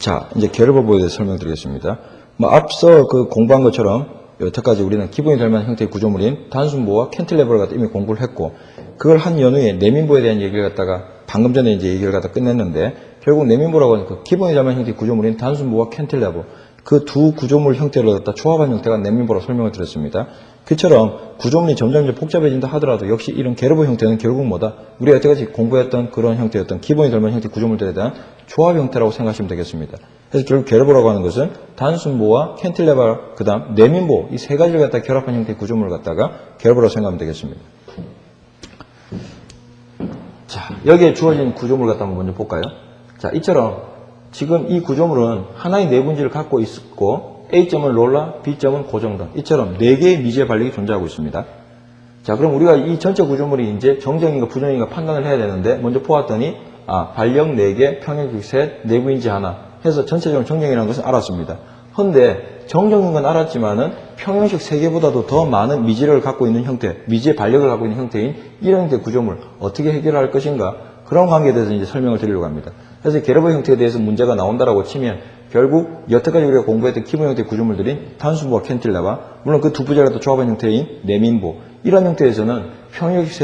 자, 이제 계열법에 대해서 설명드리겠습니다. 앞서 그 공부한 것처럼 여태까지 우리는 기본이 될 만한 형태의 구조물인 단순보와 캔틸레버를 갖다 이미 공부를 했고, 그걸 한 연후에 내민보에 대한 얘기를 갖다가 방금 전에 이제 얘기를 갖다 끝냈는데, 결국 내민보라고 하는 그 기본이 될 만한 형태의 구조물인 단순보와 캔틸레버, 그 두 구조물 형태를 갖다 조합한 형태가 내민보라고 설명을 드렸습니다. 그처럼 구조물이 점점 복잡해진다 하더라도 역시 이런 계열법 형태는 결국 뭐다? 우리가 여태까지 공부했던 그런 형태였던 기본이 될 만한 형태의 구조물들에 대한 조합 형태라고 생각하시면 되겠습니다. 그래서 결국 계열보라고 하는 것은 단순보와 캔틸레버, 그 다음 내민보, 이 세 가지를 갖다 결합한 형태의 구조물을 갖다가 계열보라고 생각하면 되겠습니다. 자, 여기에 주어진 구조물 갖다 한번 먼저 볼까요? 자, 이처럼 지금 이 구조물은 하나의 내분지를 갖고 있고, A점은 롤러, B점은 고정단, 이처럼 4개의 미지의 반력이 존재하고 있습니다. 자, 그럼 우리가 이 전체 구조물이 이제 정정인가 부정인가 판단을 해야 되는데, 먼저 보았더니 반력 4개, 평형식 셋, 내부인지 하나 해서 전체적으로 정정이라는 것은 알았습니다. 그런데 정정인 건 알았지만은 평형식 3개보다도 더 많은 미지력을 갖고 있는 형태, 미지의 반력을 갖고 있는 형태인 이런 형태의 구조물 어떻게 해결할 것인가, 그런 관계에 대해서 이제 설명을 드리려고 합니다. 그래서 계열법 형태에 대해서 문제가 나온다라고 치면 결국 여태까지 우리가 공부했던 기본 형태의 구조물들인 단순보와 캔틸레버, 물론 그 두 부재를 또 조합한 형태인 내민보, 이런 형태에서는 평형식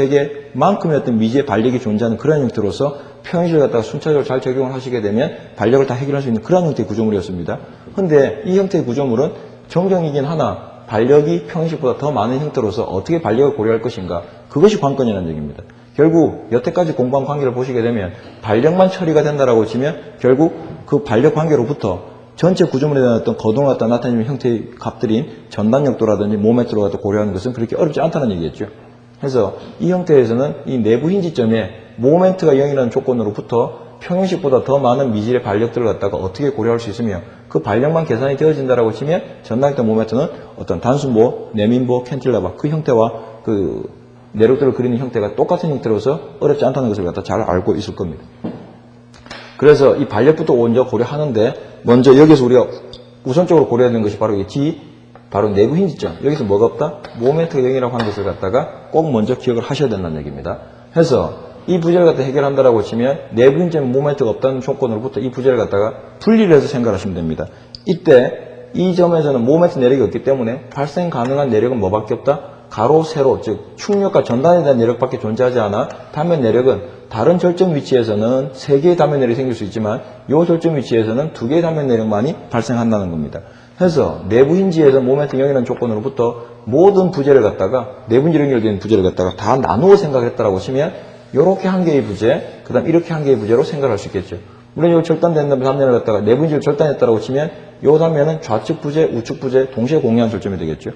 3개만큼의 어떤 미지의 반력이 존재하는 그런 형태로서 평형식을 갖다가 순차적으로 잘 적용을 하시게 되면 반력을 다 해결할 수 있는 그런 형태의 구조물이었습니다. 그런데 이 형태의 구조물은 정정이긴 하나 반력이 평형식보다 더 많은 형태로서 어떻게 반력을 고려할 것인가, 그것이 관건이라는 얘기입니다. 결국 여태까지 공부한 관계를 보시게 되면 반력만 처리가 된다라고 치면 결국 그 반력 관계로부터 전체 구조물에 대한 어떤 거동을 갖다 나타내는 형태의 값들인 전단력도라든지 모멘트를 갖다 고려하는 것은 그렇게 어렵지 않다는 얘기겠죠. 그래서 이 형태에서는 이 내부 힌지점에 모멘트가 0이라는 조건으로부터 평형식보다 더 많은 미질의 반력들을 갖다가 어떻게 고려할 수 있으며, 그 반력만 계산이 되어진다라고 치면 전단력도 모멘트는 어떤 단순보, 내민보, 캔틸레버 그 형태와 그 내력들을 그리는 형태가 똑같은 형태로서 어렵지 않다는 것을 갖다 잘 알고 있을 겁니다. 그래서 이 반력부터 먼저 고려하는데, 먼저 여기서 우리가 우선적으로 고려해야 되는 것이 바로 이 G, 바로 내부 힌지점. 여기서 뭐가 없다? 모멘트가 0이라고 하는 것을 갖다가 꼭 먼저 기억을 하셔야 된다는 얘기입니다. 그래서 이 부재를 갖다 해결한다라고 치면 내부 힌지점에 모멘트가 없다는 조건으로부터 이 부재를 갖다가 분리를 해서 생각하시면 됩니다. 이때 이 점에서는 모멘트 내력이 없기 때문에 발생 가능한 내력은 뭐밖에 없다? 가로, 세로, 즉 충력과 전단에 대한 내력밖에 존재하지 않아 단면 내력은 다른 절점 위치에서는 3개의 단면 내력이 생길 수 있지만 이 절점 위치에서는 2개의 단면 내력만이 발생한다는 겁니다. 그래서 내부 힌지에서 모멘트 0이라는 조건으로부터 모든 부재를 갖다가 내분지로 연결된 부재를 갖다가 다 나누어 생각했다라고 치면 이렇게 한 개의 부재, 그 다음 이렇게 한 개의 부재로 생각할 수 있겠죠. 물론 이 절단된 단면을 갖다가 내분지를 절단했다라고 치면 이 단면은 좌측 부재, 우측 부재 동시에 공유한 절점이 되겠죠.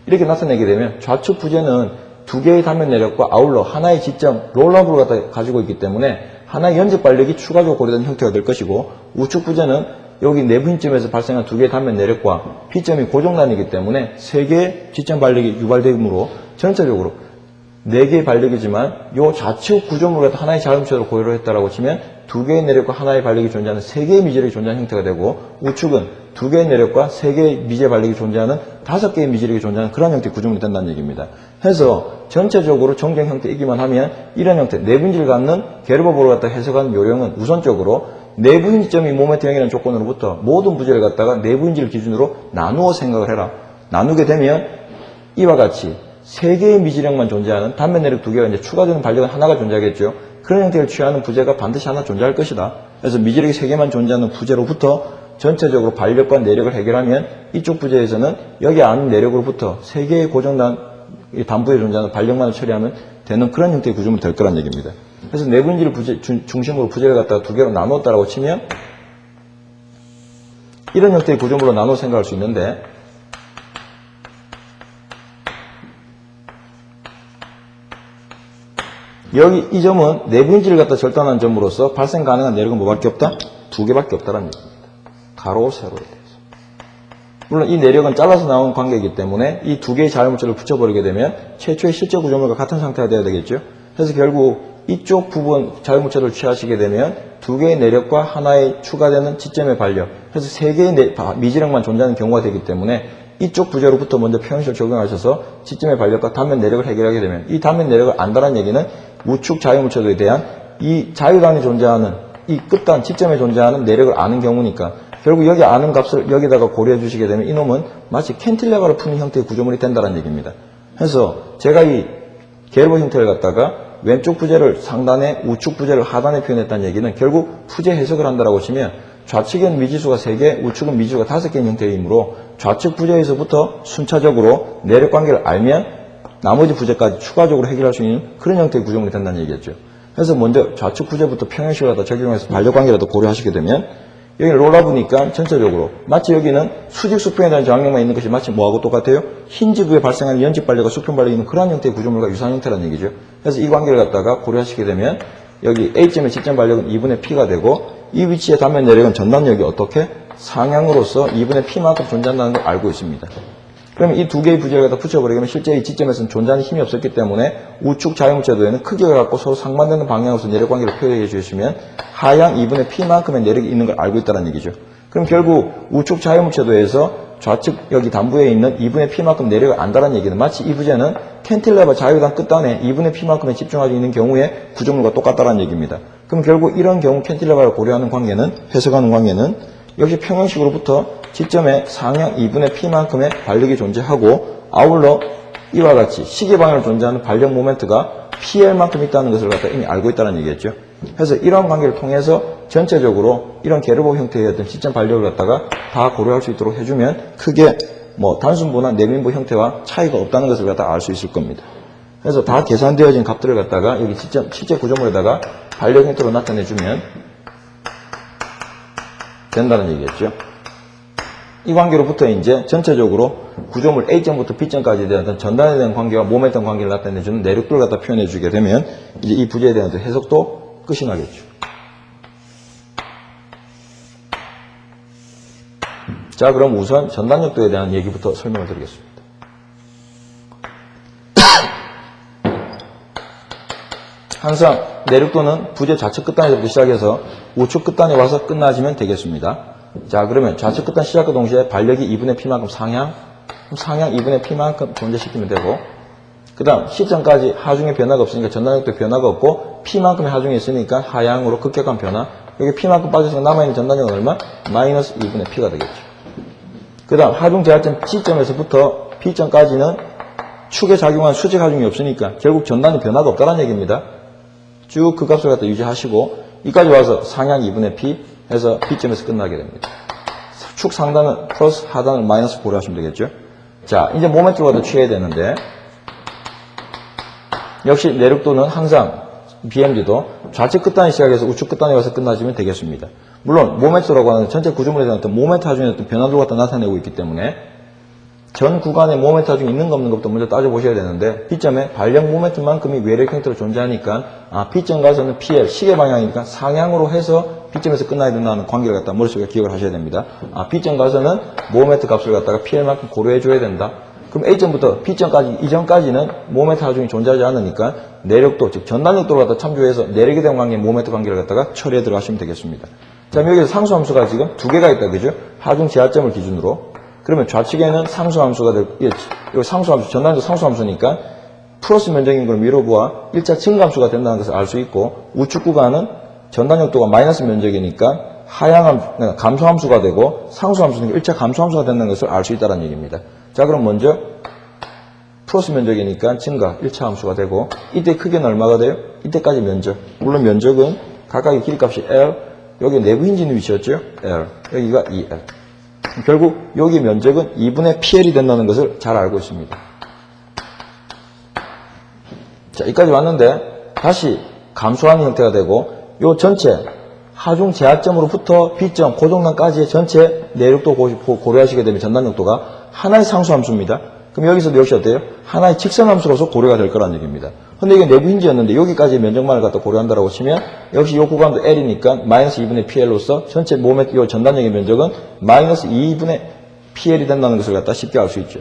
이렇게 나타내게 되면 좌측 부재는 2개의 단면 내력과 아울러 하나의 지점 롤러브를 갖다 가지고 있기 때문에 하나의 연적 반력이 추가적으로 고려된 형태가 될 것이고, 우측 부재는 여기 내부 힌점에서 발생한 2개의 단면 내력과 P점이 고정단이기 때문에 3개의 지점 반력이 유발됨으로 전체적으로 4개의 반력이지만 이 좌측 구조물을 갖다 하나의 자연체로 고려를 했다라고 치면 2개의 내력과 하나의 반력이 존재하는 3개의 미지력이 존재하는 형태가 되고, 우측은 2개의 내력과 3개의 미지의 반력이 존재하는 5개의 미지력이 존재하는 그런 형태의 구조물이 된다는 얘기입니다. 해서 전체적으로 정정 형태이기만 하면 이런 형태, 내분지를 갖는 계열법으로 갖다 해석한 요령은 우선적으로 내부 힌지점이 모멘트 0이라는 조건으로부터 모든 부재를 갖다가 내부 힌지를 기준으로 나누어 생각을 해라. 나누게 되면 이와 같이 3개의 미지력만 존재하는 단면 내력 2개가 이제 추가되는 반력은 하나가 존재하겠죠. 그런 형태를 취하는 부재가 반드시 하나 존재할 것이다. 그래서 미지력이 3개만 존재하는 부재로부터 전체적으로 반력과 내력을 해결하면 이쪽 부재에서는 여기 아는 내력으로부터 3개의 고정단 단부에 존재하는 반력만을 처리하면 되는 그런 형태의 구조물이 될 거란 얘기입니다. 그래서 내분지를 중심으로 부재를 갖다가 2개로 나눴다라고 치면 이런 형태의 구조물로 나눠 생각할 수 있는데, 여기 이 점은 내분지를 갖다 절단한 점으로서 발생 가능한 내력은 뭐밖에 없다? 2개밖에 없다는 얘기입니다. 가로, 세로에 대해서. 물론 이 내력은 잘라서 나온 관계이기 때문에 이 2개의 자유물체를 붙여버리게 되면 최초의 실제 구조물과 같은 상태가 되어야 되겠죠. 그래서 결국 이쪽 부분 자유물체를 취하시게 되면 2개의 내력과 하나의 추가되는 지점의 반력, 그래서 3개의 미지력만 존재하는 경우가 되기 때문에 이쪽 부재로부터 먼저 평형식을 적용하셔서 지점의 반력과 단면 내력을 해결하게 되면 이 단면 내력을 안다는 얘기는 우측 자유물체들에 대한 이 자유단에 존재하는 이 끝단 지점에 존재하는 내력을 아는 경우니까 결국 여기 아는 값을 여기다가 고려해 주시게 되면 이놈은 마치 캔틸레버를 푸는 형태의 구조물이 된다는 얘기입니다. 그래서 제가 이 게르버 형태를 갖다가 왼쪽 부재를 상단에, 우측 부재를 하단에 표현했다는 얘기는 결국 부재 해석을 한다라고 치면 좌측엔 미지수가 3개, 우측은 미지수가 5개인 형태이므로 좌측 부재에서부터 순차적으로 내력 관계를 알면 나머지 부재까지 추가적으로 해결할 수 있는 그런 형태의 구조물이 된다는 얘기겠죠. 그래서 먼저 좌측 부재부터 평형식을 갖다 적용해서 반력 관계라도 고려하시게 되면 여기 롤라 보니까 전체적으로 마치 여기는 수직 수평에 대한 저항력만 있는 것이 마치 뭐하고 똑같아요? 흰 지구에 발생하는 연직 반력과 수평 반력이 있는 그러한 형태의 구조물과 유사한 형태라는 얘기죠. 그래서 이 관계를 갖다가 고려하시게 되면 여기 A점의 직전 반력은 2분의 P가 되고 이 위치의 단면 내력은 전단력이 어떻게? 상향으로서 2분의 P만큼 존재한다는 걸 알고 있습니다. 그러면 이 두 개의 부재를 갖다 붙여버리면 실제 이 지점에서는 존재하는 힘이 없었기 때문에 우측 자유물체도에는 크기가 갖고 서로 상반되는 방향으로서 내력 관계를 표현해 주시면 하향 2분의 P만큼의 내력이 있는 걸 알고 있다는 얘기죠. 그럼 결국 우측 자유물체도에서 좌측 여기 단부에 있는 2분의 P만큼 내력을 안다는 얘기는 마치 이 부재는 캔틸레버 자유단 끝단에 2분의 P만큼에 집중하고 있는 경우에 구조물과 똑같다는 얘기입니다. 그럼 결국 이런 경우 캔틸레버를 고려하는 관계는, 해석하는 관계는 역시 평형식으로부터 지점에 상향 2분의 P만큼의 반력이 존재하고 아울러 이와 같이 시계 방향으로 존재하는 반력 모멘트가 PL만큼 있다는 것을 갖다 이미 알고 있다는 얘기겠죠. 그래서 이러한 관계를 통해서 전체적으로 이런 게르버 형태의 어떤 시점 반력을 갖다가 다 고려할 수 있도록 해주면 크게 뭐 단순부나 내면부 형태와 차이가 없다는 것을 갖다 알 수 있을 겁니다. 그래서 다 계산되어진 값들을 갖다가 여기 실제 구조물에다가 반력 형태로 나타내주면 된다는 얘기겠죠. 이 관계로부터 이제 전체적으로 구조물 A점부터 B점까지에 대한 전단에 대한 관계와 모멘텀 관계를 나타내주는 내력도를 갖다 표현해 주게 되면 이제 이 부재에 대한 해석도 끝이 나겠죠. 자, 그럼 우선 전단력도에 대한 얘기부터 설명을 드리겠습니다. 항상 내력도는 부재 좌측 끝단에서부터 시작해서 우측 끝단에 와서 끝나지면 되겠습니다. 자, 그러면 좌측 끝단 시작과 동시에 반력이 2분의 P만큼 상향, 그럼 상향 2분의 P만큼 존재시키면 되고, 그 다음 시점까지 하중에 변화가 없으니까 전단력도 변화가 없고 P만큼의 하중이 있으니까 하향으로 급격한 변화, 여기 P만큼 빠졌으니까 남아있는 전단력은 얼마? 마이너스 2분의 P가 되겠죠. 그 다음 하중 제하점 C점에서부터 P점까지는 축에 작용한 수직 하중이 없으니까 결국 전단이 변화가 없다는 얘기입니다. 쭉 그 값을 갖다 유지하시고 이까지 와서 상향 2분의 P 해서 P점에서 끝나게 됩니다. 축 상단은 플러스 하단을 마이너스 고려하시면 되겠죠. 자, 이제 모멘트를 갖다 취해야 되는데 역시 내력도는 항상 BMD도 좌측 끝단에 시작해서 우측 끝단에 와서 끝나지면 되겠습니다. 물론 모멘트라고 하는 전체 구조물에 대한 어떤 모멘트 하중의 어떤 변화도를 갖다 나타내고 있기 때문에 전 구간에 모멘트 하중이 있는 거 없는 것부터 먼저 따져보셔야 되는데 B점에 반력 모멘트만큼이 외력 형태로 존재하니까 B점 가서는 PL, 시계 방향이니까 상향으로 해서 B점에서 끝나야 된다는 관계를 갖다 머릿속에 기억을 하셔야 됩니다. B점 가서는 모멘트 값을 갖다가 PL만큼 고려해 줘야 된다. 그럼 A점부터 B점까지 이전까지는 모멘트 하중이 존재하지 않으니까 내력도, 즉 전단력도를 갖다 참조해서 내력에 대한 관계, 모멘트 관계를 갖다가 처리해 들어가시면 되겠습니다. 자, 여기서 상수함수가 지금 두 개가 있다, 그죠? 하중 제하점을 기준으로. 그러면 좌측에는 상수함수가 되고, 이 상수함수, 전단도 상수함수니까 플러스 면적인 걸 미로부와 1차 증감수가 된다는 것을 알 수 있고, 우측 구간은 전단력도가 마이너스 면적이니까 하향함, 감소함수가 되고, 상수함수니까 1차 감소함수가 된다는 것을 알 수 있다는 얘기입니다. 자, 그럼 먼저 플러스 면적이니까 증가 1차 함수가 되고, 이때 크기는 얼마가 돼요? 이때까지 면적. 물론 면적은 각각의 길이값이 L, 여기 내부 힌지는 위치였죠? L. 여기가 2L. 결국 여기 면적은 2분의 PL이 된다는 것을 잘 알고 있습니다. 자, 여기까지 왔는데 다시 감소하는 형태가 되고 요 전체 하중 제하점으로부터 B점 고정단까지의 전체 내력도 고려하시게 되면 전단력도가 하나의 상수함수입니다. 그럼 여기서도 역시 어때요? 하나의 직선함수로서 고려가 될 거란 얘기입니다. 근데 이게 내부 힌지였는데 여기까지 면적만을 갖다 고려한다라고 치면 역시 이 구간도 L이니까 마이너스 2분의 PL로서 전체 모멘트 이 전단력의 면적은 마이너스 2분의 PL이 된다는 것을 갖다 쉽게 알 수 있죠.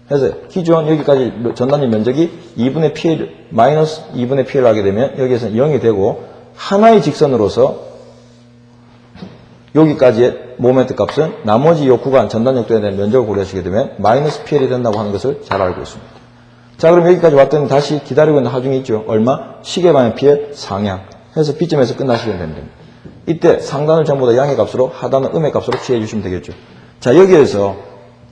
그래서 기존 여기까지 전단력 면적이 2분의 PL, 마이너스 2분의 PL 하게 되면 여기에서는 0이 되고 하나의 직선으로서 여기까지의 모멘트 값은 나머지 이 구간 전단력도에 대한 면적을 고려하시게 되면 마이너스 PL이 된다고 하는 것을 잘 알고 있습니다. 자, 그럼 여기까지 왔더니 다시 기다리고 있는 하중이 있죠. 얼마? 시계 방향 PL 상향 해서 B점에서 끝나시면 됩니다. 이때 상단을 전부 다 양의 값으로 하단은 음의 값으로 취해 주시면 되겠죠. 자, 여기에서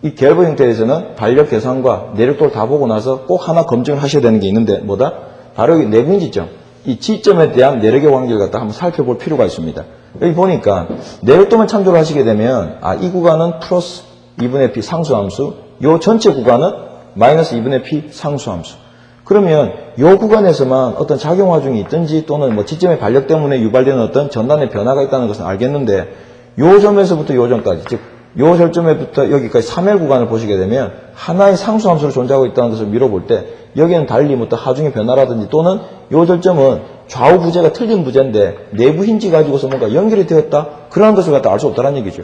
이 결부 형태에서는 반력 계산과 내력도를 다 보고 나서 꼭 하나 검증을 하셔야 되는 게 있는데 뭐다? 바로 이 내부인 지점. 이 지점에 대한 내력의 관계를 갖다 한번 살펴볼 필요가 있습니다. 여기 보니까 내력도만 참조를 하시게 되면 이 구간은 플러스 2분의 p 상수함수, 요 전체 구간은 마이너스 2분의 p 상수함수. 그러면 요 구간에서만 어떤 작용 화중이 있든지 또는 뭐 지점의 반력 때문에 유발되는 어떤 전단의 변화가 있다는 것은 알겠는데 요 점에서부터 요 점까지, 즉 요 절점에부터 여기까지 3L 구간을 보시게 되면 하나의 상수함수로 존재하고 있다는 것을 미뤄볼 때 여기는 달리 어떤 하중의 변화라든지 또는 요 절점은 좌우 부재가 틀린 부재인데 내부 힌지 가지고서 뭔가 연결이 되었다? 그런 것을 갖다 알 수 없다는 얘기죠.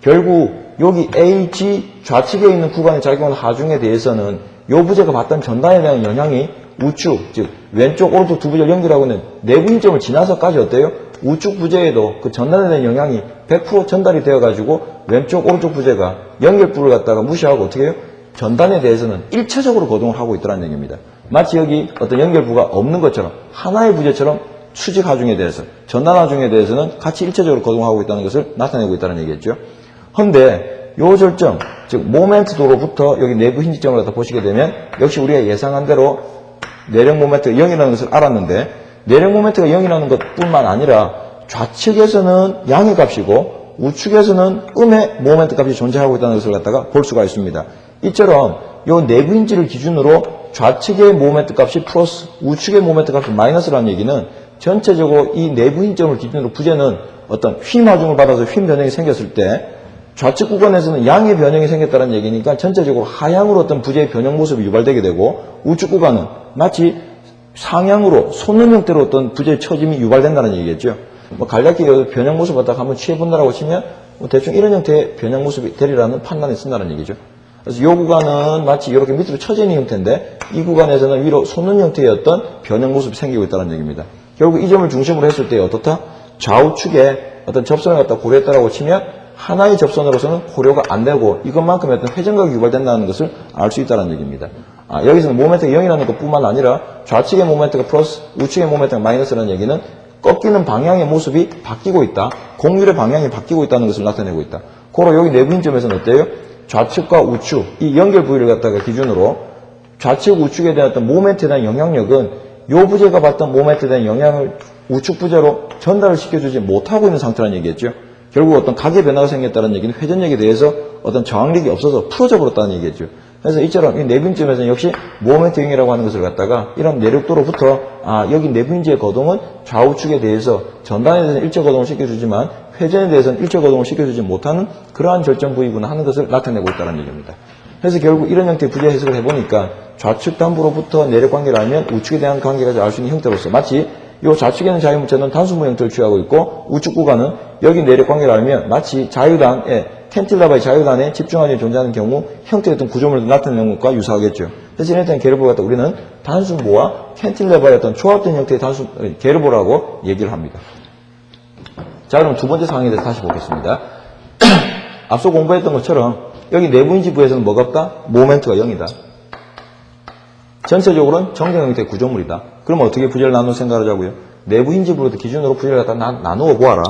결국 여기 AG 좌측에 있는 구간에 작용하는 하중에 대해서는 요 부재가 받던 전단에 대한 영향이 우측, 즉 왼쪽 오른쪽 두 부재를 연결하고 있는 내부 힌점을 지나서까지 어때요? 우측 부재에도 그 전단에 대한 영향이 100% 전달이 되어가지고 왼쪽 오른쪽 부재가 연결부를 갖다가 무시하고 어떻게 해요? 전단에 대해서는 일차적으로 거동을 하고 있다는 얘기입니다. 마치 여기 어떤 연결부가 없는 것처럼 하나의 부재처럼 수직 하중에 대해서 전단 하중에 대해서는 같이 일차적으로 거동하고 있다는 것을 나타내고 있다는 얘기겠죠. 헌데 요 절정, 즉 모멘트 도로부터 여기 내부 힌지점을 갖다 보시게 되면 역시 우리가 예상한 대로 내력 모멘트가 0이라는 것을 알았는데 내력 모멘트가 0이라는 것뿐만 아니라 좌측에서는 양의 값이고 우측에서는 음의 모멘트 값이 존재하고 있다는 것을 갖다가 볼 수가 있습니다. 이처럼 요 내부 힌지를 기준으로 좌측의 모멘트 값이 플러스 우측의 모멘트 값이 마이너스라는 얘기는 전체적으로 이 내부 힌점을 기준으로 부재는 어떤 휨 하중을 받아서 휨 변형이 생겼을 때 좌측 구간에서는 양의 변형이 생겼다는 얘기니까 전체적으로 하향으로 어떤 부재의 변형 모습이 유발되게 되고 우측 구간은 마치 상향으로 솟는 형태로 어떤 부재의 처짐이 유발된다는 얘기겠죠. 뭐 간략히 변형 모습을 갖다가 한번 취해본다라고 치면 뭐 대충 이런 형태의 변형 모습이 되리라는 판단이 쓴다는 얘기죠. 그래서 이 구간은 마치 이렇게 밑으로 처지는 형태인데 이 구간에서는 위로 솟는 형태의 어떤 변형 모습이 생기고 있다는 얘기입니다. 결국 이 점을 중심으로 했을 때 어떻다? 좌우측에 어떤 접선을 갖다 고려했다라고 치면 하나의 접선으로서는 고려가 안 되고 이것만큼의 어떤 회전각이 유발된다는 것을 알 수 있다는 얘기입니다. 여기서는 모멘트가 0이라는 것뿐만 아니라 좌측의 모멘트가 플러스 우측의 모멘트가 마이너스라는 얘기는 꺾이는 방향의 모습이 바뀌고 있다. 공률의 방향이 바뀌고 있다는 것을 나타내고 있다. 고로 여기 내부 힌점에서는 어때요? 좌측과 우측, 이 연결 부위를 갖다가 기준으로 좌측 우측에 대한 어떤 모멘트에 대한 영향력은 요 부재가 받던 모멘트에 대한 영향을 우측 부재로 전달을 시켜주지 못하고 있는 상태라는 얘기겠죠. 결국 어떤 각의 변화가 생겼다는 얘기는 회전력에 대해서 어떤 저항력이 없어서 풀어져 버렸다는 얘기겠죠. 그래서 이처럼 이 내부인점에서는 역시 모멘트 형이라고 하는 것을 갖다가 이런 내력도로부터 여기 내부인지의 거동은 좌우측에 대해서 전단에 대해서는 일체 거동을 시켜주지만 회전에 대해서는 일체 거동을 시켜주지 못하는 그러한 절정 부위구나 하는 것을 나타내고 있다는 얘기입니다. 그래서 결국 이런 형태의 부재 해석을 해보니까 좌측 단부로부터 내력 관계를 알면 우측에 대한 관계까지 알 수 있는 형태로서 마치 이 좌측에 있는 자유물체는 단순무 형태를 취하고 있고 우측 구간은 여기 내력 관계를 알면 마치 자유단의 캔틸러바의 자유단에 집중하게 존재하는 경우 형태의 어떤 구조물을 나타내는 것과 유사하겠죠. 그래서 이런 때는 게르보를 갖다 우리는 단순보와 캔틸러바의 어떤 조합된 형태의 게르보라고 얘기를 합니다. 자, 그럼 두 번째 상황에 대해서 다시 보겠습니다. 앞서 공부했던 것처럼 여기 내부인지부에서는 뭐가 없다? 모멘트가 0이다. 전체적으로는 정정 형태의 구조물이다. 그럼 어떻게 부재를 나누어 생각하자고요? 내부 힌지부로도 기준으로 부재를 갖다 나누어 보아라.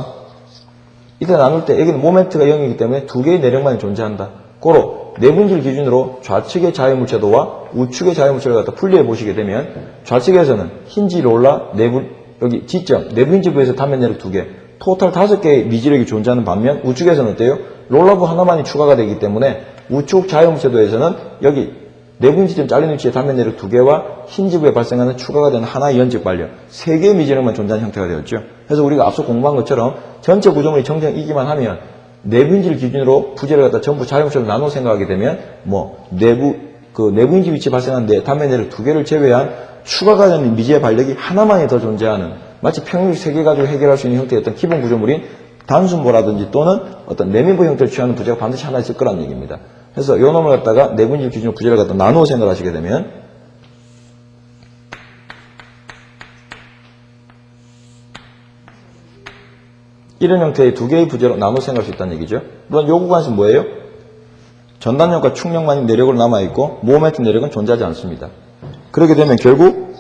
이때 나눌 때 여기는 모멘트가 0이기 때문에 두 개의 내력만이 존재한다. 고로 내부 힌지를 기준으로 좌측의 자유물체도와 우측의 자유물체를 갖다 분리해 보시게 되면 좌측에서는 힌지 롤라 내부 여기 지점 내부 힌지부에서 단면 내력 2개 토탈 5개의 미지력이 존재하는 반면 우측에서는 어때요? 롤러부 하나만이 추가가 되기 때문에 우측 자유물체도에서는 여기 내부 지점 잘린 위치에 단면 내력 2개와 힌지부에 발생하는 추가가 되는 하나의 연직 반력 3개의 미지력만 존재하는 형태가 되었죠. 그래서 우리가 앞서 공부한 것처럼 전체 구조물이 정정이기만 하면 내부 힌지를 기준으로 부재를 갖다 전부 자유물체로 나눠 생각하게 되면 내부 힌지 위치에 발생하는 단면 내력 2개를 제외한 추가가 되는 미지의 반력이 하나만이 더 존재하는 마치 평균 3개 가지고 해결할 수 있는 형태의 어떤 기본 구조물인 단순보라든지 또는 어떤 내민부 형태를 취하는 부재가 반드시 하나 있을 거라는 얘기입니다. 그래서 요 놈을 갖다가 내부인지 기준으로 부재를 갖다 나누어 생각하시게 되면 이런 형태의 두 개의 부재로 나누어 생각할 수 있다는 얘기죠. 물론 요 구간에서 뭐예요? 전단력과 축력만이 내력으로 남아있고 모멘트 내력은 존재하지 않습니다. 그렇게 되면 결국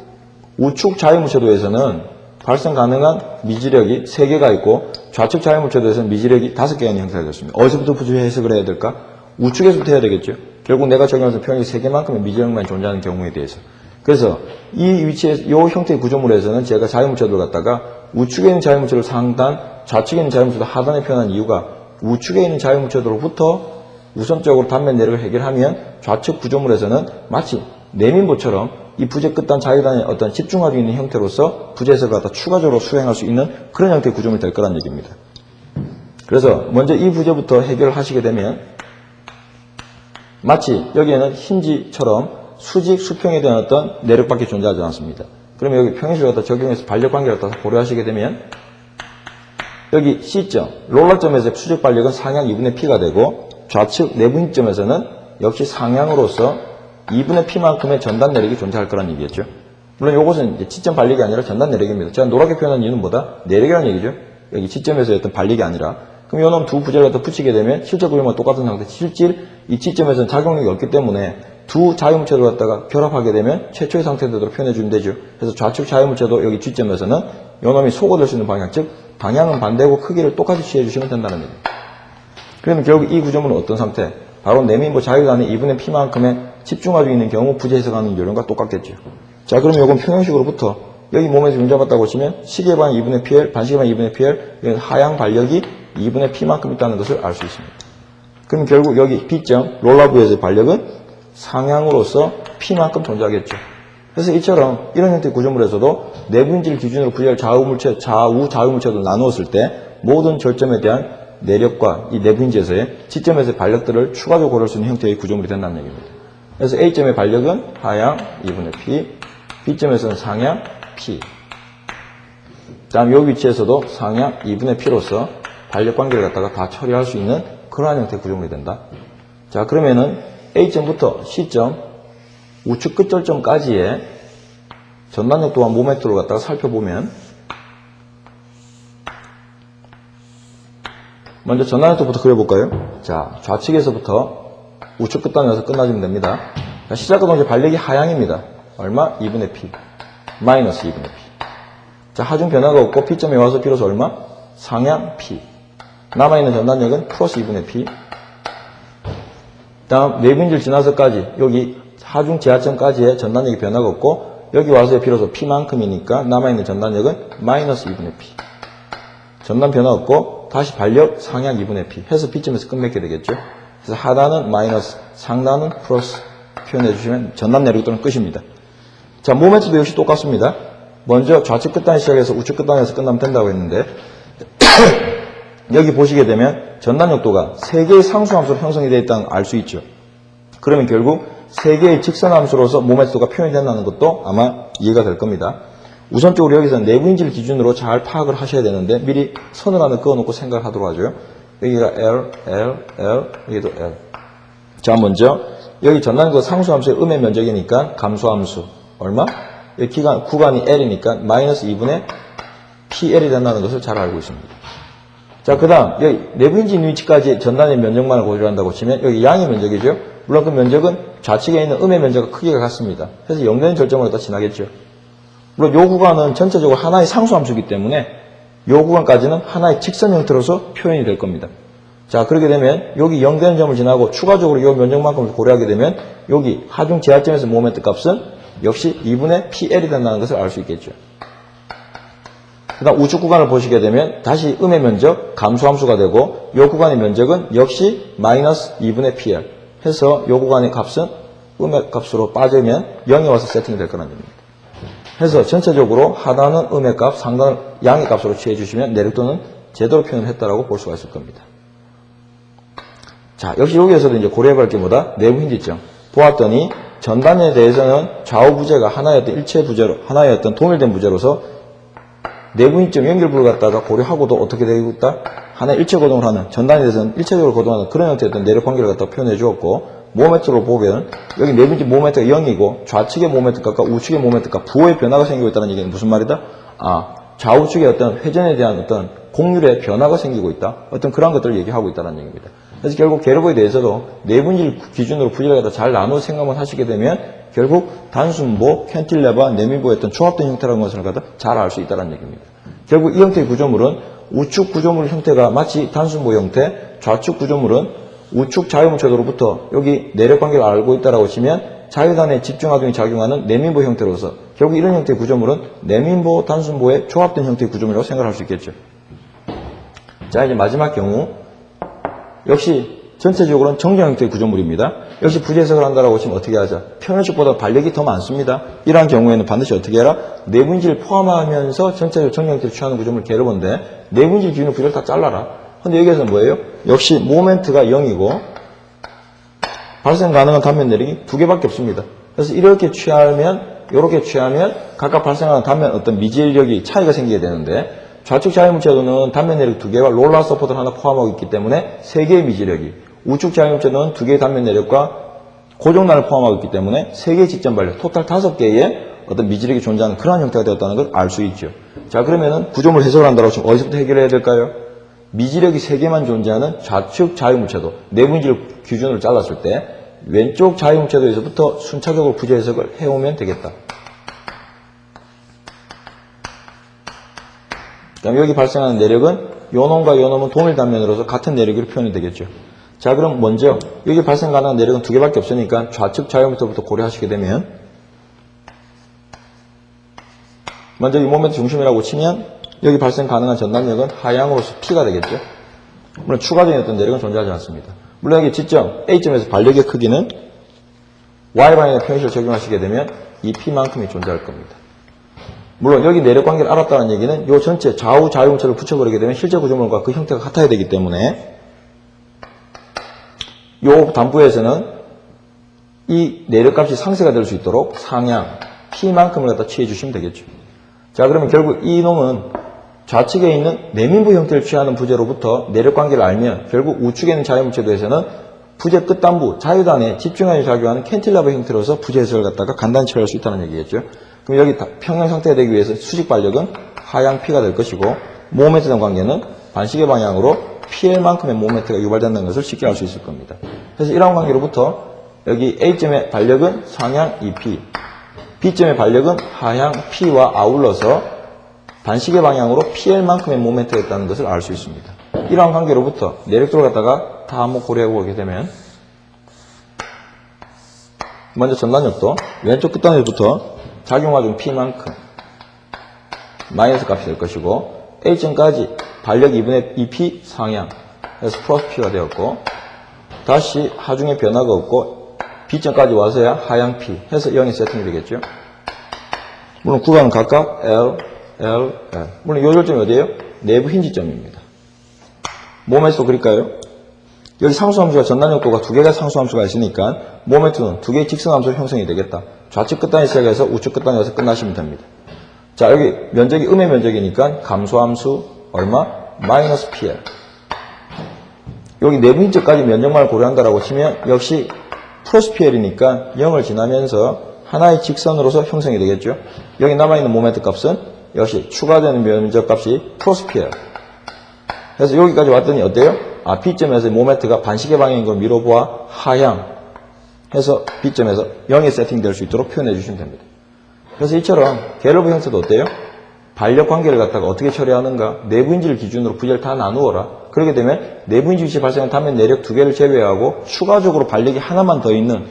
우측 자유물체도에서는 발생 가능한 미지력이 3개가 있고 좌측 자유물체도에서는 미지력이 5개가 있는 형태가 되었습니다. 어디서부터 부재 해석을 해야 될까? 우측에서부터 해야 되겠죠. 결국 내가 적용해서 표현이 3개만큼의 미지력만 존재하는 경우에 대해서. 그래서 이 위치에, 이 형태의 구조물에서는 제가 자유물체도를 갖다가 우측에 있는 자유물체도를 상단, 좌측에 있는 자유물체도를 하단에 표현한 이유가 우측에 있는 자유물체도로부터 우선적으로 단면 내력을 해결하면 좌측 구조물에서는 마치 내민보처럼 이 부재 끝단 자유단의 어떤 집중화되어 있는 형태로서 부재에서 갖다 추가적으로 수행할 수 있는 그런 형태의 구조물이 될 거란 얘기입니다. 그래서 먼저 이 부재부터 해결을 하시게 되면 마치 여기에는 힌지처럼 수직, 수평에 대한 어떤 내력밖에 존재하지 않습니다. 그러면 여기 평행식을 갖다 적용해서 반력 관계를 갖다 고려하시게 되면 여기 C점, 롤러점에서의 수직 반력은 상향 2분의 P가 되고 좌측 내부 힘점에서는 역시 상향으로서 2분의 P만큼의 전단 내력이 존재할 거란 얘기겠죠. 물론 이것은 이제 지점 반력이 아니라 전단 내력입니다. 제가 노랗게 표현한 이유는 뭐다? 내력이라는 얘기죠. 여기 지점에서의 어떤 반력이 아니라. 그럼 요놈 두 부재를 갖다 붙이게 되면 실제 구조물과 똑같은 상태. 실질 이 지점에서는 작용력이 없기 때문에 두 자유물체를 갖다가 결합하게 되면 최초의 상태대로 표현해 주면 되죠. 그래서 좌측 자유물체도 여기 지점에서는 요놈이 소거될 수 있는 방향, 즉 방향은 반대고 크기를 똑같이 취해 주시면 된다는 얘기입니다. 그러면 결국 이 구조물은 어떤 상태? 바로 내민보 자유단의 2분의 P만큼의 집중화되어 있는 경우 부재 해석하는 요령과 똑같겠죠. 자, 그럼 이건 평형식으로부터 여기 몸에서 문제받다고 보시면 시계 방향 2분의 PL, 반시계 방향 2분의 PL, 이건 하향 반력이 2분의 P만큼 있다는 것을 알 수 있습니다. 그럼 결국 여기 B점, 롤러부에서의 반력은 상향으로서 P만큼 존재하겠죠. 그래서 이처럼 이런 형태의 구조물에서도 내부인지를 기준으로 부재할 좌우 자유물체도 나누었을 때 모든 절점에 대한 내력과 이 내부인지에서의 지점에서의 반력들을 추가적으로 고려할 수 있는 형태의 구조물이 된다는 얘기입니다. 그래서 A점의 반력은 하향 2분의 P, B점에서는 상향 P. 다음 이 위치에서도 상향 2분의 P로서 반력 관계를 갖다가 다 처리할 수 있는 그러한 형태의 구조물이 된다. 자, 그러면은 A점부터 C점, 우측 끝절점까지의 전단력 또한 모멘트를 갖다가 살펴보면 먼저 전단력부터 그려볼까요? 자, 좌측에서부터 우측 끝단에서 끝나주면 됩니다. 자, 시작과 동시에 반력이 하향입니다. 얼마? 2분의 P. 마이너스 2분의 P. 자, 하중 변화가 없고 P점에 와서 비로소 얼마? 상향 P. 남아있는 전단력은 플러스 2분의 P. 다음 내부인지를 지나서까지 여기 하중 지하점까지의 전단력이 변화가 없고 여기 와서의 비로소 P만큼이니까 남아있는 전단력은 마이너스 2분의 P. 전단 변화 없고 다시 반력 상향 2분의 P 해서 B점에서 끝맺게 되겠죠. 그래서 하단은 마이너스, 상단은 플러스 표현해 주시면 전단 내력 또는 끝입니다. 자, 모멘트도 역시 똑같습니다. 먼저 좌측 끝단에 시작해서 우측 끝단에서 끝나면 된다고 했는데 여기 보시게 되면 전단력도가 3개의 상수함수로 형성이 되어 있다는 걸 알 수 있죠. 그러면 결국 3개의 직선함수로서 모멘트도가 표현이 된다는 것도 아마 이해가 될 겁니다. 우선적으로 여기서 내부인지를 기준으로 잘 파악을 하셔야 되는데 미리 선을 하나 그어놓고 생각을 하도록 하죠. 여기가 L, L, L, 여기도 L. 자, 먼저 여기 전단도 상수함수의 음의 면적이니까 감소함수 얼마? 여기 구간이 L이니까 마이너스 2분의 PL이 된다는 것을 잘 알고 있습니다. 자, 그 다음 여기 내부인지 있는 위치까지 전단의 면적만을 고려한다고 치면 여기 양의 면적이죠. 물론 그 면적은 좌측에 있는 음의 면적과 크기가 같습니다. 그래서 영대는 절정으로 다 지나겠죠. 물론 요 구간은 전체적으로 하나의 상수함수이기 때문에 요 구간까지는 하나의 직선 형태로서 표현이 될 겁니다. 자, 그렇게 되면 여기 0되는 점을 지나고 추가적으로 요 면적만큼을 고려하게 되면 여기 하중 지하점에서 모멘트 값은 역시 2분의 PL이 된다는 것을 알 수 있겠죠. 그 다음 우측 구간을 보시게 되면 다시 음의 면적 감소함수가 되고 요 구간의 면적은 역시 마이너스 2분의 PL 해서 요 구간의 값은 음의 값으로 빠지면 0이 와서 세팅이 될 거라는 얘기입니다. 해서 전체적으로 하단은 음의 값, 상단은 양의 값으로 취해 주시면 내력도는 제대로 표현을 했다라고 볼 수가 있을 겁니다. 자, 역시 여기에서도 이제 고려해볼 게 뭐다? 내부 힌지점. 보았더니 전단에 대해서는 좌우 부재가 하나의 어떤 일체 부재로, 하나의 어떤 동일된 부재로서 내부 힌지점 연결부를 갖다가 고려하고도 어떻게 되고 있다? 하나의 일체 고동을 하는, 전단에 대해서는 일체적으로 고동하는 그런 형태의 어떤 내력 관계를 갖다 표현해 주었고, 모멘트로 보면 여기 내부인지 모멘트가 0이고 좌측의 모멘트 값과 우측의 모멘트 값 부호의 변화가 생기고 있다는 얘기는 무슨 말이다? 아, 좌우측의 어떤 회전에 대한 어떤 공률의 변화가 생기고 있다. 어떤 그런 것들을 얘기하고 있다는 얘기입니다. 그래서 결국 게르보에 대해서도 내부인지 기준으로 부재를 갖다 잘 나누어 생각만 하시게 되면 결국 단순보, 캔틸레버, 내민보의 어떤 조합된 형태라는 것을 갖다 잘 알 수 있다는 얘기입니다. 결국 이 형태의 구조물은 우측 구조물 형태가 마치 단순보 형태, 좌측 구조물은 우측 자유물체도로부터 여기 내력 관계를 알고 있다라고 치면 자유단의 집중하동이 작용하는 내민보 형태로서 결국 이런 형태의 구조물은 내민보, 단순보의 조합된 형태의 구조물이라고 생각할 수 있겠죠. 자, 이제 마지막 경우 역시 전체적으로는 정정 형태의 구조물입니다. 역시 부재 해석을 한다라고 치면 어떻게 하자? 평형식보다 반력이 더 많습니다. 이러한 경우에는 반드시 어떻게 해라? 내부인지를 포함하면서 전체적으로 정정 형태를 취하는 구조물을 개로본데 내부인지 기준으로 부재를 다 잘라라. 근데 여기에서는 뭐예요? 역시 모멘트가 0이고 발생 가능한 단면 내력이 2개밖에 없습니다. 그래서 이렇게 취하면 각각 발생하는 단면 어떤 미지력이 차이가 생기게 되는데 좌측 자유물체도는 단면 내력 2개와 롤러 서포트를 하나 포함하고 있기 때문에 3개의 미지력이, 우측 자유물체도는 2개의 단면 내력과 고정단을 포함하고 있기 때문에 3개의 직전 발력, 토탈 5개의 어떤 미지력이 존재하는 그러한 형태가 되었다는 걸 알 수 있죠. 자, 그러면은 구조물 해석을 한다고 하면 어디서부터 해결해야 될까요? 미지력이 3개만 존재하는 좌측 자유물체도, 내부인지를 기준으로 잘랐을 때 왼쪽 자유물체도에서부터 순차적으로 부재 해석을 해오면 되겠다. 그럼 여기 발생하는 내력은 요놈과 요놈은 동일 단면으로서 같은 내력으로 표현이 되겠죠. 자, 그럼 먼저 여기 발생 가능한 내력은 2개밖에 없으니까 좌측 자유물체부터 고려하시게 되면 먼저 이 모멘트 중심이라고 치면 여기 발생 가능한 전단력은 하향으로서 P가 되겠죠. 물론 추가적인 어떤 내력은 존재하지 않습니다. 물론 여기 지점 A점에서 발력의 크기는 Y방향의 평형식을 적용하시게 되면 이 P만큼이 존재할 겁니다. 물론 여기 내력 관계를 알았다는 얘기는 이 전체 좌우 자유물체를 붙여버리게 되면 실제 구조물과 그 형태가 같아야 되기 때문에 이 단부에서는 이 내력값이 상쇄가 될 수 있도록 상향 P만큼을 갖다 취해 주시면 되겠죠. 자, 그러면 결국 이 놈은 좌측에 있는 내민부 형태를 취하는 부재로부터 내력 관계를 알면 결국 우측에 있는 자유물체도에서는 부재 끝단부 자유단에 집중하여 작용하는 캔틸레버 형태로서 부재 해석을 갖다가 간단히 처리할 수 있다는 얘기겠죠. 그럼 여기 평형 상태가 되기 위해서 수직 발력은 하향 P가 될 것이고 모멘트 간 관계는 반시계 방향으로 PL만큼의 모멘트가 유발된다는 것을 쉽게 알 수 있을 겁니다. 그래서 이러한 관계로부터 여기 A점의 발력은 상향 EP, B점의 발력은 하향 P와 아울러서 반시계 방향으로 PL만큼의 모멘트가 있다는 것을 알 수 있습니다. 이러한 관계로부터 내력도를 갖다가 다 한번 고려해 보게 되면 먼저 전단력도 왼쪽 끝단에부터 작용화중 P만큼 마이너스 값이 될 것이고 A점까지 발력 2분의 2P 상향 해서 플러스 P가 되었고 다시 하중에 변화가 없고 B점까지 와서야 하향 P 해서 0이 세팅이 되겠죠. 물론 구간은 각각 L, L. 물론 요절점이 어디예요? 내부 힌지점입니다. 모멘트도 그릴까요? 여기 상수함수가 전단력도가 2개가 상수함수가 있으니까 모멘트는 2개의 직선함수로 형성이 되겠다. 좌측 끝단에 시작해서 우측 끝단에 가서 끝나시면 됩니다. 자, 여기 면적이 음의 면적이니까 감소함수 얼마? 마이너스 PL. 여기 내부 힌지까지 면적만을 고려한다라고 치면 역시 플러스 PL이니까 0을 지나면서 하나의 직선으로서 형성이 되겠죠. 여기 남아있는 모멘트 값은 역시 추가되는 면적 값이 플러스 PL. 그래서 여기까지 왔더니 어때요? B점에서 모멘트가 반시계 방향인 걸 미뤄보아 하향 해서 B점에서 0이 세팅될 수 있도록 표현해 주시면 됩니다. 그래서 이처럼 갤러브 형태도 어때요? 반력 관계를 갖다가 어떻게 처리하는가? 내부인지를 기준으로 부재를 다 나누어라. 그렇게 되면 내부인지 위치 발생한 단면 내력 2개를 제외하고 추가적으로 반력이 하나만 더 있는,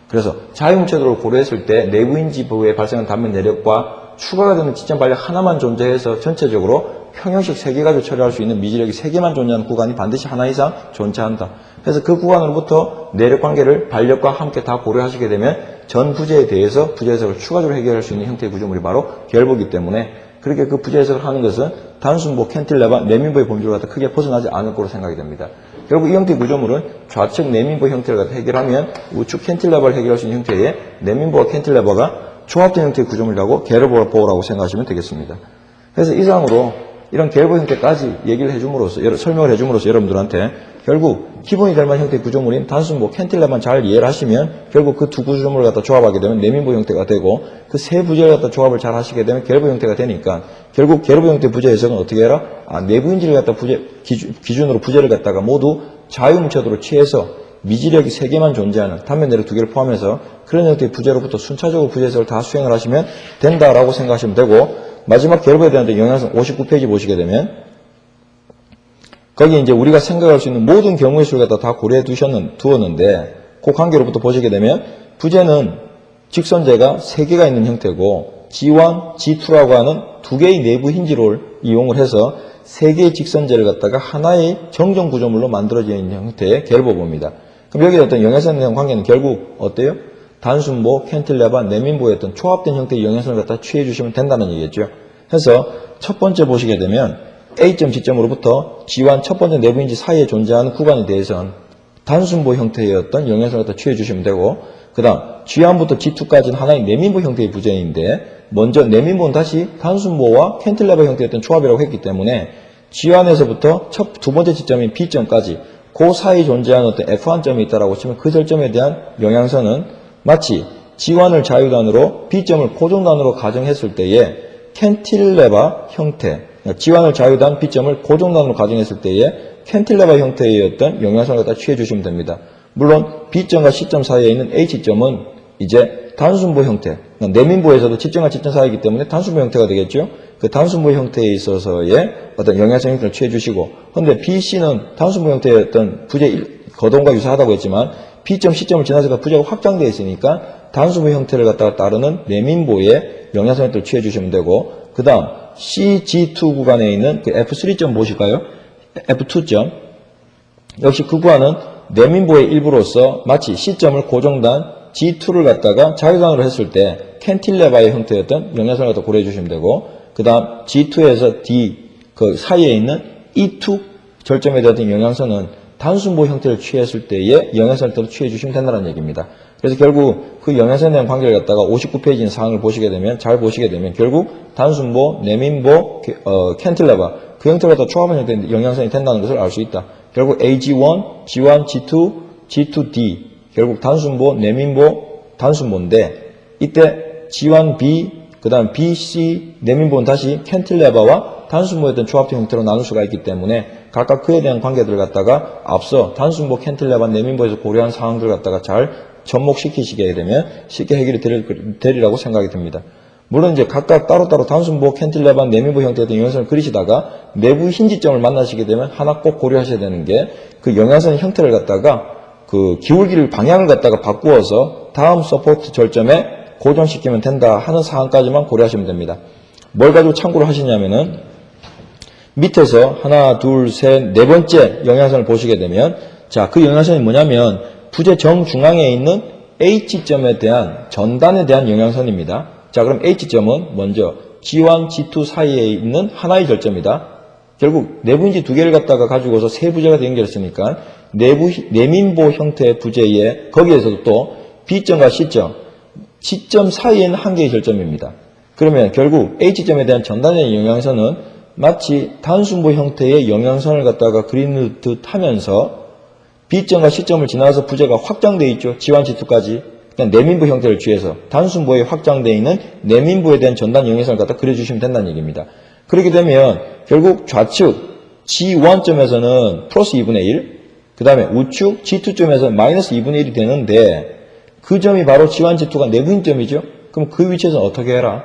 그래서 자유물체도를 고려했을 때 내부인지 부에 발생한 단면 내력과 추가가 되는 지점 반력 하나만 존재해서 전체적으로 평형식 3개 가지고 처리할 수 있는 미지력이 3개만 존재하는 구간이 반드시 하나 이상 존재한다. 그래서 그 구간으로부터 내력 관계를 반력과 함께 다 고려하시게 되면 전 부재에 대해서 부재 해석을 추가적으로 해결할 수 있는 형태의 구조물이 바로 결부이기 때문에 그렇게 그 부재 해석을 하는 것은 단순보, 캔틸레버, 내민보의 범주를 갖다 크게 벗어나지 않을 거로 생각이 됩니다. 결국 이 형태의 구조물은 좌측 내민보 형태를 갖다 해결하면 우측 캔틸레버를 해결할 수 있는 형태의 내민보와 캔틸레버가 조합된 형태의 구조물이라고 갤러브라고 생각하시면 되겠습니다. 그래서 이상으로 이런 갤러브 형태까지 얘기를 해줌으로써, 설명을 해줌으로써 여러분들한테 결국 기본이 될 만한 형태의 구조물인 단순보, 캔틸레버만 잘 이해를 하시면 결국 그 두 구조물을 갖다 조합하게 되면 내민보 형태가 되고 그 세 부재를 갖다 조합을 잘 하시게 되면 갤러브 형태가 되니까 결국 갤러브 형태 부재 해석은 어떻게 해라? 내부인지를 갖다 기준으로 부재를 갖다가 모두 자유물체도로 취해서 미지력이 3개만 존재하는 단면 내력 2개를 포함해서 그런 형태의 부재로부터 순차적으로 부재 해석을 다 수행을 하시면 된다라고 생각하시면 되고, 마지막 결과에 대한 영양성 59페이지 보시게 되면 거기 이제 우리가 생각할 수 있는 모든 경우의 수를 갖다 다 고려해 두었는데, 그 관계로부터 보시게 되면 부재는 직선제가 3개가 있는 형태고 G1, G2라고 하는 2개의 내부 힌지를 이용을 해서 3개의 직선제를 갖다가 하나의 정정 구조물로 만들어져 있는 형태의 결보봅니다. 그럼 여기에 어떤 영양선에 대한 관계는 결국 어때요? 단순보, 캔틸레바, 내민보의 어떤 조합된 형태의 영양선을 갖다 취해 주시면 된다는 얘기겠죠. 그래서 첫 번째 보시게 되면 A점, G점으로부터 G1 첫 번째 내부 힌지 사이에 존재하는 구간에 대해서는 단순보 형태의 어떤 영양선을 갖다 취해 주시면 되고, 그 다음 G1부터 G2까지는 하나의 내민보 형태의 부재인데, 먼저 내민보는 다시 단순보와 캔틸레바 형태의 어떤 조합이라고 했기 때문에 G1에서부터 두 번째 지점인 B점까지 그 사이에 존재하는 어떤 F1점이 있다라고 치면 그 절점에 대한 영양선은 마치 G1을 자유단으로 B점을 고정단으로 가정했을 때에 캔틸레바 형태, G1을 자유단, B점을 고정단으로 가정했을 때에 캔틸레바 형태의 어떤 영양선을 갖다 취해 주시면 됩니다. 물론 B점과 C점 사이에 있는 H점은 이제 단순보 형태, 내민보에서도 G점과 G점 사이이기 때문에 단순보 형태가 되겠죠. 그 단순보 형태에 있어서의 어떤 영양성 형태를 취해 주시고, 근데 B, C는 단순보 형태의 어떤 부재 거동과 유사하다고 했지만 B점, C점을 지나서 부재가 확장되어 있으니까 단순보 형태를 갖다가 따르는 내민보의 영양성 형태를 취해 주시면 되고, 그 다음 C, G2 구간에 있는 그 F3점 보실까요? F2점. 역시 그 구간은 내민보의 일부로서 마치 C점을 고정단 G2를 갖다가 자유단으로 했을 때 캔틸레바의 형태였던 영양선을 갖다 고려해 주시면 되고, 그 다음 G2에서 D 그 사이에 있는 E2 절점에 대한 영양선은 단순보 형태를 취했을 때의 영양선을 따로 취해 주시면 된다는 얘기입니다. 그래서 결국 그 영양선에 대한 관계를 갖다가 59페이지 사항을 보시게 되면, 잘 보시게 되면 결국 단순보, 내민보, 캔틸레바 그 형태를 갖다 조합한 형태의 영양선이 된다는 것을 알 수 있다. 결국 AG1, G1, G2, G2D 결국 단순보, 내민보, 단순보인데 이때 G1B, 그 다음 BC, 내민보는 다시 캔틸레바와 단순보에 대한 조합적 형태로 나눌 수가 있기 때문에 각각 그에 대한 관계들을 갖다가 앞서 단순보, 캔틸레바, 내민보에서 고려한 사항들을 갖다가 잘 접목시키시게 되면 쉽게 해결이 되리라고 생각이 듭니다. 물론 이제 각각 따로따로 단순보, 캔틸레바, 내민보 형태의 영양선을 그리시다가 내부 힌지점을 만나시게 되면 하나 꼭 고려하셔야 되는 게 그 영양선의 형태를 갖다가 그 기울기를 방향을 갖다가 바꾸어서 다음 서포트 절점에 고정시키면 된다 하는 사항까지만 고려하시면 됩니다. 뭘 가지고 참고를 하시냐면은 밑에서 하나, 둘, 셋, 네 번째 영양선을 보시게 되면 자, 그 영양선이 뭐냐면 부재 정중앙에 있는 H점에 대한 전단에 대한 영양선입니다. 자, 그럼 H점은 먼저 G1, G2 사이에 있는 하나의 절점이다. 결국 내부 힌지 2개를 갖다가 가지고서 세 부재가 연결했으니까 내민보 형태의 부재에 거기에서도 또 B점과 C점 사이에는 한 개의 절점입니다. 그러면 결국 H점에 대한 전단의 영양선은 마치 단순보 형태의 영양선을 갖다가 그리는 듯 하면서 B점과 C점을 지나서 부재가 확장되어 있죠. G1, G2까지. 그냥 내민보 형태를 취해서 단순보에 확장되어 있는 내민보에 대한 전단 영양선을 갖다 그려주시면 된다는 얘기입니다. 그렇게 되면 결국 좌측 G1점에서는 플러스 2분의 1, 그 다음에 우측 G2점에서는 마이너스 2분의 1이 되는데 그 점이 바로 G1, G2가 내부인점이죠. 그럼 그 위치에서는 어떻게 해라?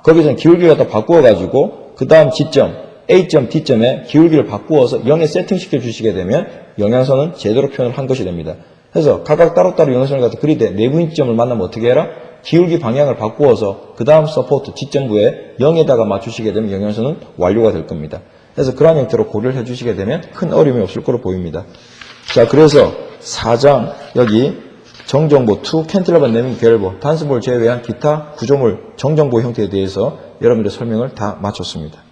거기서는 기울기를 갖다 바꾸어가지고 그 다음 G점, A점, D점에 기울기를 바꾸어서 0에 세팅시켜 주시게 되면 영양선은 제대로 표현을 한 것이 됩니다. 그래서 각각 따로따로 영양선을 갖다 그리되 내부인점을 만나면 어떻게 해라? 기울기 방향을 바꾸어서 그 다음 서포트 G점부에 0에다가 맞추시게 되면 영양선은 완료가 될 겁니다. 그래서 그러한 형태로 고려를 해주시게 되면 큰 어려움이 없을 거로 보입니다. 자, 그래서 4장 여기 정정보, 캔틸레바, 내민, 결보, 단순보를 제외한 기타 구조물 정정보 형태에 대해서 여러분들의 설명을 다 마쳤습니다.